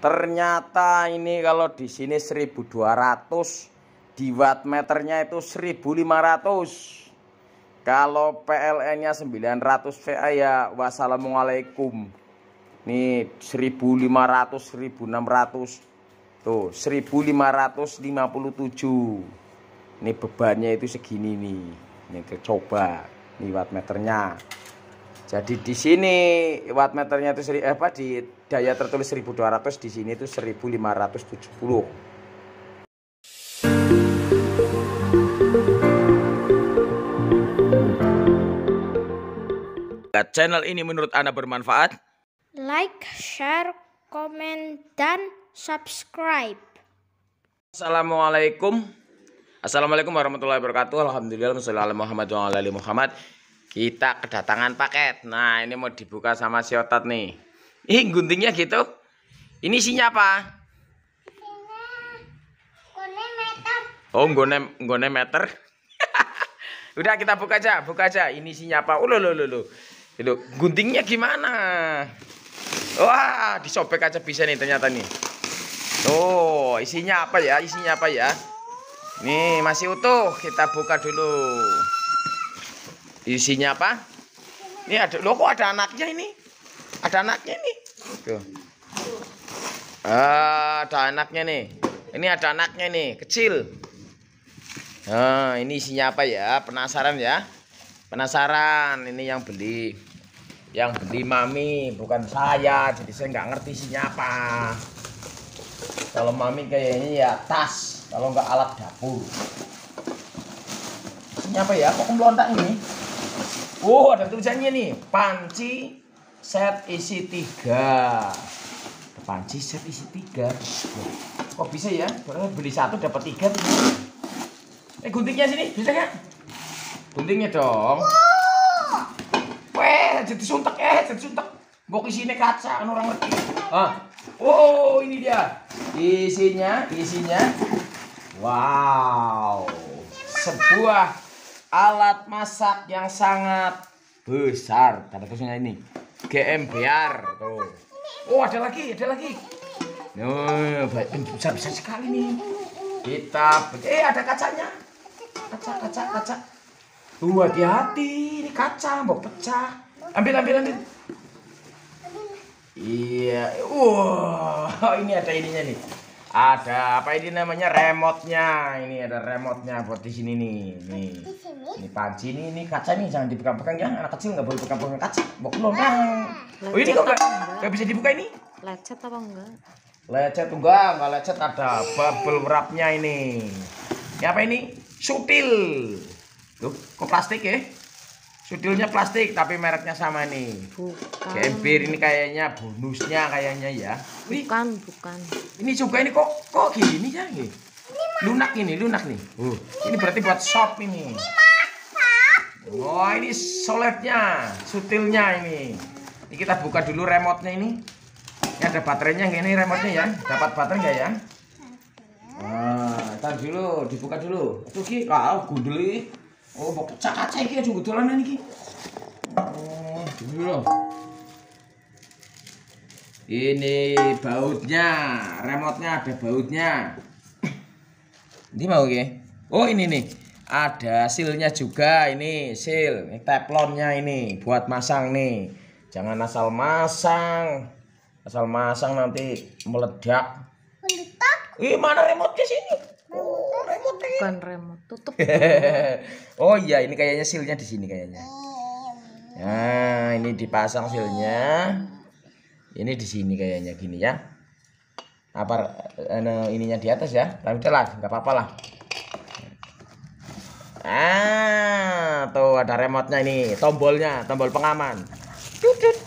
Ternyata ini kalau di sini 1200, di wattmeternya itu 1500. Kalau PLN-nya 900 VA ya wassalamualaikum. Nih 1500, 1600. Tuh 1557. Ini bebannya itu segini nih. Ini coba nih wattmeternya. Jadi di sini wattmeternya itu di daya tertulis 1200, di sini itu 1570. Channel ini menurut Anda bermanfaat? Like, share, komen, dan subscribe. Assalamualaikum warahmatullahi wabarakatuh. Alhamdulillah Muhammad wa ala Muhammad. Kita kedatangan paket. Nah, ini mau dibuka sama si Otat nih. Ih, guntingnya gitu. Ini isinya apa? Oh, nggone meter. Udah kita buka aja. Ini isinya apa? Itu guntingnya gimana? Wah, disobek aja bisa nih ternyata nih. Oh, isinya apa ya? Nih, masih utuh. Kita buka dulu. Isinya apa? Ini ada, loh kok ada anaknya ini? Ada anaknya nih. Tuh. Ada anaknya nih. Ini ada anaknya nih, kecil. Nah, ini isinya apa ya? Penasaran ya? Penasaran. Ini yang beli. Yang beli mami, bukan saya. Jadi saya nggak ngerti isinya apa. Kalau mami kayaknya ya tas. Kalau nggak alat dapur. Isinya apa ya? Kok melontak ini? Oh, ada tulisannya nih, panci set isi 3. Panci set isi 3. Kok bisa ya? Beli 1 dapat 3. Guntingnya sini, bisa nggak? Guntingnya dong. Weh, jadi suntek. Mbok isine kaca, orang ngerti. Oh, ini dia. Isinya. Wow. Sebuah alat masak yang sangat besar. Tanda tulisnya ini GMBR tuh. Oh, ada lagi. Oh, besar sekali nih. Kita ada kacanya. Kaca. Tuh, hati-hati, ini kaca mau pecah. Ambil. Iya. Wah, ini ada ininya nih. Ada apa ini namanya, remote-nya. Ini ada remote-nya buat di sini nih. Ini panci ini kaca nih, jangan dipegang-pegang ya. Anak kecil nggak boleh pegang-pegang kaca. Oh, ini kok nggak bisa dibuka ini? Lecet apa enggak? Lecet enggak lecet, ada bubble wrap-nya ini. Ini apa ini? Sutil. Tuh, kok plastik ya? Sutilnya plastik tapi mereknya sama nih. Bukan. Gembir ini kayaknya bonusnya kayaknya ya. Bukan. Ini juga ini kok gini ya nih. Lunak nih. Ini berarti buat shop ini. Oh, ini soletnya, sutilnya ini. Ini kita buka dulu remote-nya ini. Ini ada baterainya nggak ini remote-nya ya? Dapat baterai nggak ya? Ntar dulu dibuka dulu. Tuh ki, gundul iki. Oh, mau pecah kaca iki aja gudolan iki. Oh, dulu. Ini bautnya, remote-nya ada bautnya. Ini mau ya? Oh, ini nih. Ada sealnya juga ini, seal. Ini teflonnya ini buat masang nih. Jangan asal masang. Asal masang nanti meledak. Mana remote-nya sini? Oh, remote-nya. Bukan remote, tutup. Oh iya, ini kayaknya sealnya di sini kayaknya. Nah, ini dipasang sealnya. Ini di sini kayaknya gini ya. Apa ininya di atas ya? Tapi udahlah, nggak apa-apa lah. Tuh ada remote-nya ini, tombolnya, tombol pengaman. Dudut.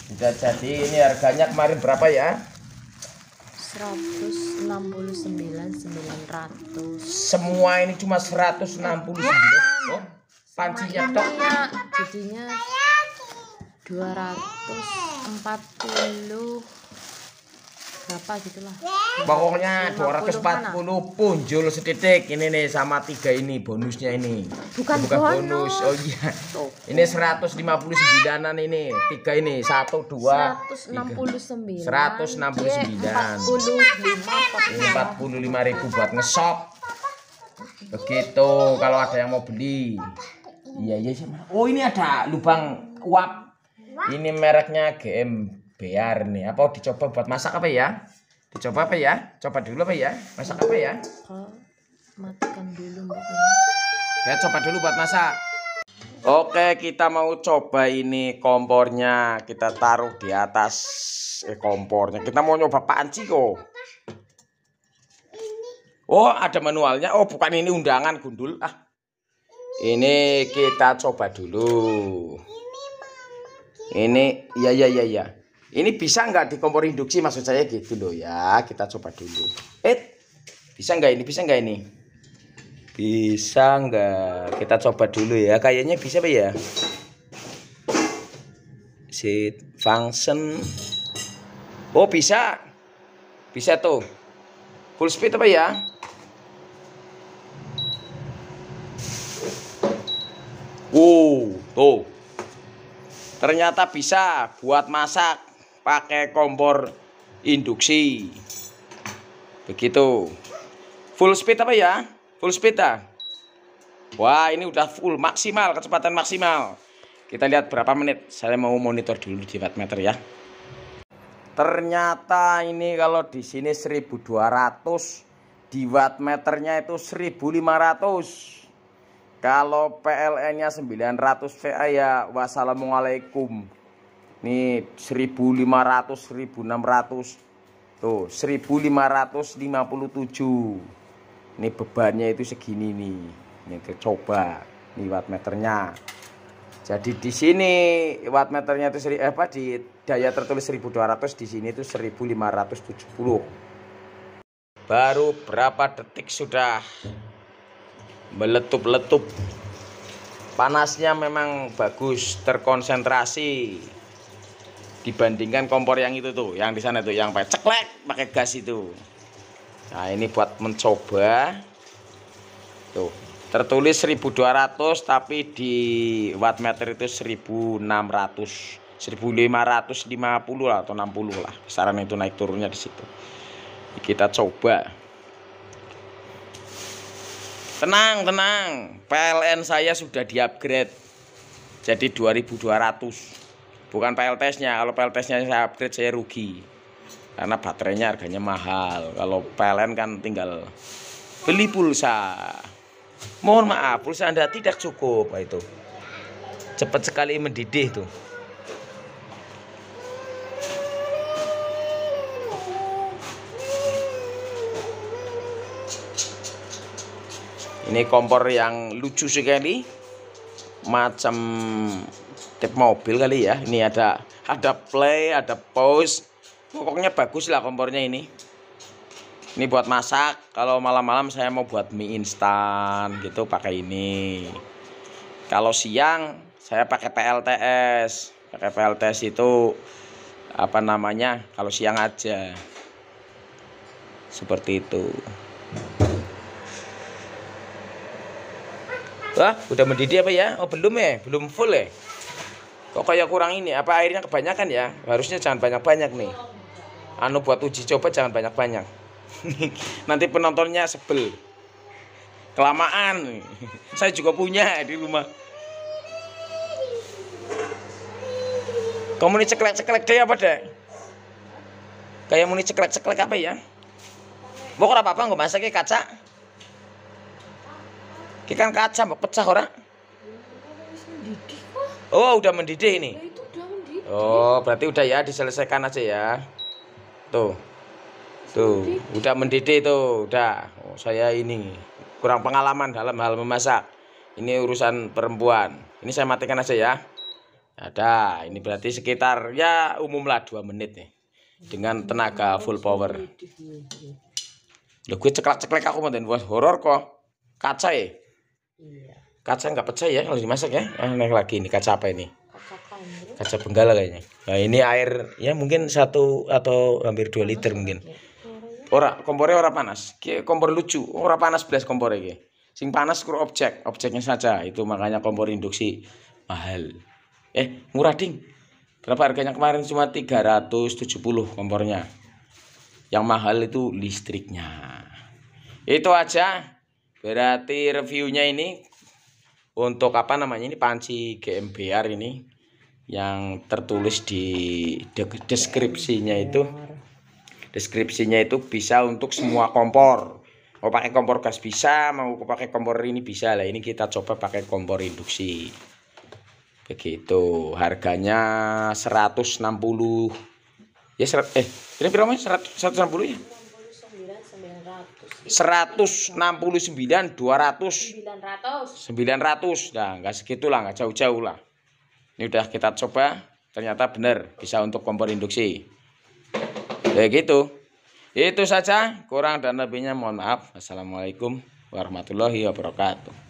Sudah jadi, ini harganya kemarin berapa ya? 169.900. Semua ini cuma 169. Oh, pancinya tok. Jadinya 240. berapa gitulah. Pokoknya 240 240 punjul setitik. Ini nih sama 3 ini bonusnya ini. Bukan bonus. bonus. Oh iya. Ini 159-an ini. 3 ini. 1 2 169. 169. 45.000 buat ngesop. Begitu kalau ada yang mau beli. Iya sama. Oh, ini ada lubang uap. Ini mereknya GMBR nih. Apa dicoba buat masak apa ya? Dicoba apa ya? Coba dulu apa ya? Masak apa ya? Matikan dulu Mbak. Ya coba dulu buat masak. Oke, kita mau coba ini kompornya. Kita taruh di atas kompornya. Kita mau nyoba panci kok. Oh, ada manualnya. Oh, bukan ini undangan gundul. Ini kita coba dulu. Ini ya. Ini bisa nggak di kompor induksi, maksud saya gitu loh ya. Kita coba dulu. Bisa nggak ini? Bisa nggak ini? Bisa nggak? Kita coba dulu ya. Kayaknya bisa apa ya? Set function. Oh, bisa. Bisa tuh. Full speed apa ya? Tuh. Ternyata bisa buat masak pakai kompor induksi. Begitu. Full speed apa ya? Full speed Wah, ini udah full maksimal, kecepatan maksimal. Kita lihat berapa menit. Saya mau monitor dulu di wattmeter ya. Ternyata ini kalau di sini 1200, di wattmeternya itu 1500. Kalau PLN-nya 900 VA ya wassalamualaikum. Nih 1500, 1600. Tuh 1557. Ini bebannya itu segini nih. Ini kita coba nih wattmeternya. Jadi di sini wattmeternya itu di daya tertulis 1200, di sini itu 1570. Baru berapa detik sudah meletup-letup. Panasnya memang bagus, terkonsentrasi dibandingkan kompor yang itu tuh, yang di sana tuh, yang pakai ceklek, pakai gas itu. Nah, ini buat mencoba. Tuh, tertulis 1200 tapi di wattmeter itu 1600, 1550 lah atau 60 lah. Kisaran itu naik turunnya di situ. Kita coba. Tenang. PLN saya sudah di-upgrade. Jadi 2200. Bukan PLTS-nya. Kalau PLTS-nya saya upgrade saya rugi. Karena baterainya harganya mahal. Kalau PLN kan tinggal beli pulsa. Mohon maaf, pulsa Anda tidak cukup. Itu cepat sekali mendidih tuh. Ini kompor yang lucu sekali, macam tip mobil kali ya. Ini ada play, ada pause. Pokoknya bagus lah kompornya ini. Ini buat masak. Kalau malam-malam saya mau buat mie instan gitu pakai ini. Kalau siang saya pakai PLTS. Pakai PLTS itu apa namanya? Kalau siang aja. Seperti itu. Wah, udah mendidih apa ya? Oh, belum ya? Belum full ya? Kok kayak kurang ini? Apa airnya kebanyakan ya? Harusnya jangan banyak-banyak nih. Buat uji coba jangan banyak-banyak. Nanti penontonnya sebel. Kelamaan. Saya juga punya di rumah. Kamu ini ceklek-ceklek deh apa deh? Kayak mau ceklek-ceklek apa ya? Mau apa-apa nggak masaknya kaca? Ikan kaca mau pecah orang. Oh, udah mendidih ini. Oh, berarti udah ya, diselesaikan aja ya. Tuh, udah mendidih tuh, udah. Oh, saya ini kurang pengalaman dalam hal memasak. Ini urusan perempuan. Ini saya matikan aja ya. Ada, ini berarti sekitar ya umumlah 2 menit nih. Dengan tenaga full power. Loh, gue ceklek-ceklek aku mau buat horor kok. Kaca ya? Iya. Kaca nggak pecah ya kalau dimasak ya? Naik lagi ini kaca apa ini? Kaca Kaca Benggala kayaknya. Nah, ini air ya mungkin 1 atau hampir 2 liter mungkin. Ora, kompornya ora panas. Kompor lucu, ora panas belas kompornya iki. Sing panas kur objeknya saja. Itu makanya kompor induksi mahal. Murah ding. Berapa harganya kemarin? Cuma 370 kompornya. Yang mahal itu listriknya. Itu aja. Berarti reviewnya ini untuk apa namanya ini panci GMBR ini yang tertulis di deskripsinya itu bisa untuk semua kompor. Mau pakai kompor gas bisa, mau pakai kompor ini bisa lah. Ini kita coba pakai kompor induksi. Begitu. Harganya 160. Ya ini berapa? 160 ya? 169 200 900. Nah, enggak segitulah, enggak jauh-jauh lah. Ini udah kita coba, ternyata benar bisa untuk kompor induksi. Begitu. Itu saja, kurang dan lebihnya mohon maaf. Assalamualaikum warahmatullahi wabarakatuh.